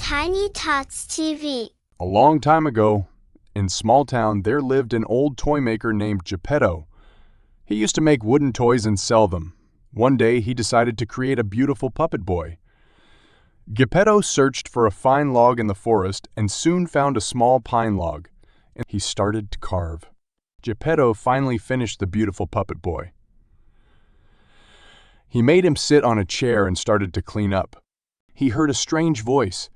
Tiny Tots TV. A long time ago, in small town, there lived an old toy maker named Geppetto. He used to make wooden toys and sell them. One day, he decided to create a beautiful puppet boy. Geppetto searched for a fine log in the forest and soon found a small pine log, and he started to carve. Geppetto finally finished the beautiful puppet boy. He made him sit on a chair and started to clean up. He heard a strange voice,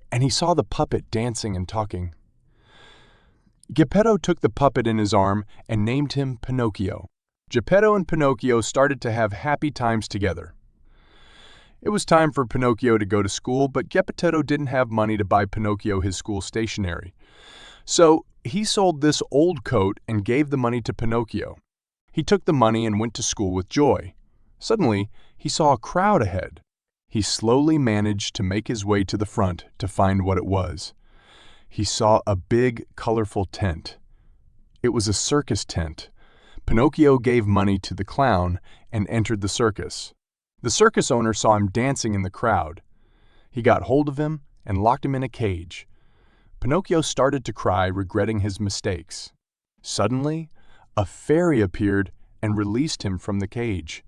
and he saw the puppet dancing and talking. Geppetto took the puppet in his arm and named him Pinocchio. Geppetto and Pinocchio started to have happy times together. It was time for Pinocchio to go to school, but Geppetto didn't have money to buy Pinocchio his school stationery. So he sold this old coat and gave the money to Pinocchio. He took the money and went to school with joy. Suddenly, he saw a crowd ahead. He slowly managed to make his way to the front to find what it was. He saw a big, colorful tent. It was a circus tent. Pinocchio gave money to the clown and entered the circus. The circus owner saw him dancing in the crowd. He got hold of him and locked him in a cage. Pinocchio started to cry, regretting his mistakes. Suddenly, a fairy appeared and released him from the cage.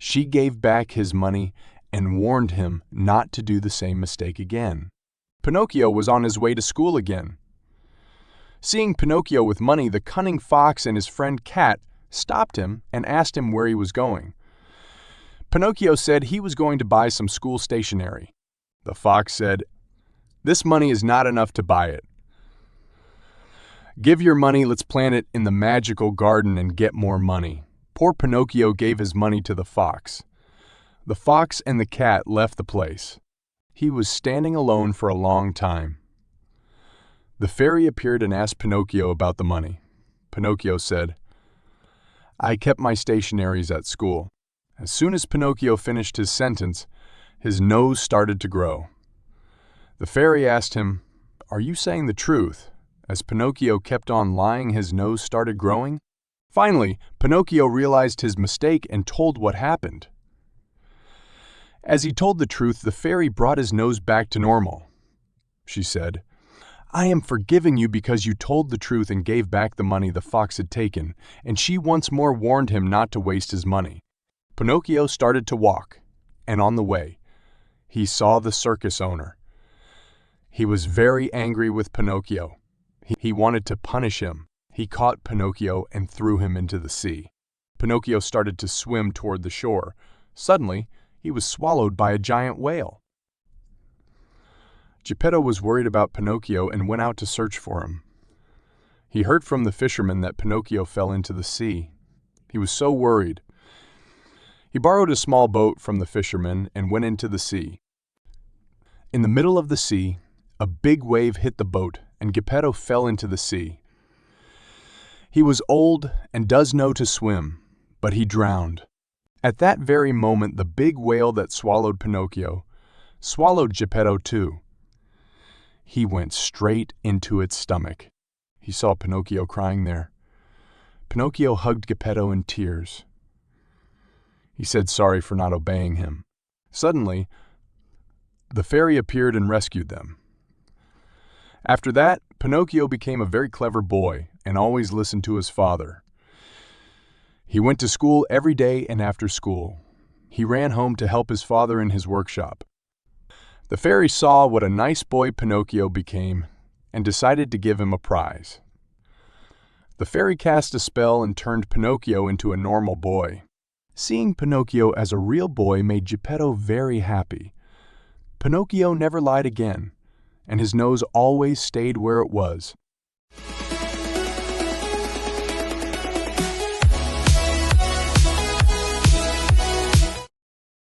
She gave back his money and warned him not to do the same mistake again. Pinocchio was on his way to school again. Seeing Pinocchio with money, the cunning fox and his friend Cat stopped him and asked him where he was going. Pinocchio said he was going to buy some school stationery. The fox said, "This money is not enough to buy it. Give your money, let's plant it in the magical garden and get more money." Poor Pinocchio gave his money to the fox. The fox and the cat left the place. He was standing alone for a long time. The fairy appeared and asked Pinocchio about the money. Pinocchio said, "I kept my stationeries at school." As soon as Pinocchio finished his sentence, his nose started to grow. The fairy asked him, "Are you saying the truth?" As Pinocchio kept on lying, his nose started growing. Finally, Pinocchio realized his mistake and told what happened. As he told the truth, the fairy brought his nose back to normal. She said, "I am forgiving you because you told the truth and gave back the money the fox had taken," and she once more warned him not to waste his money. Pinocchio started to walk, and on the way, he saw the circus owner. He was very angry with Pinocchio. He wanted to punish him. He caught Pinocchio and threw him into the sea. Pinocchio started to swim toward the shore. Suddenly, he was swallowed by a giant whale. Geppetto was worried about Pinocchio and went out to search for him. He heard from the fisherman that Pinocchio fell into the sea. He was so worried. He borrowed a small boat from the fisherman and went into the sea. In the middle of the sea, a big wave hit the boat, and Geppetto fell into the sea. He was old and does know to swim, but he drowned. At that very moment, the big whale that swallowed Pinocchio swallowed Geppetto too. He went straight into its stomach. He saw Pinocchio crying there. Pinocchio hugged Geppetto in tears. He said sorry for not obeying him. Suddenly, the fairy appeared and rescued them. After that, Pinocchio became a very clever boy and always listened to his father. He went to school every day, and after school, he ran home to help his father in his workshop. The fairy saw what a nice boy Pinocchio became and decided to give him a prize. The fairy cast a spell and turned Pinocchio into a normal boy. Seeing Pinocchio as a real boy made Geppetto very happy. Pinocchio never lied again, and his nose always stayed where it was.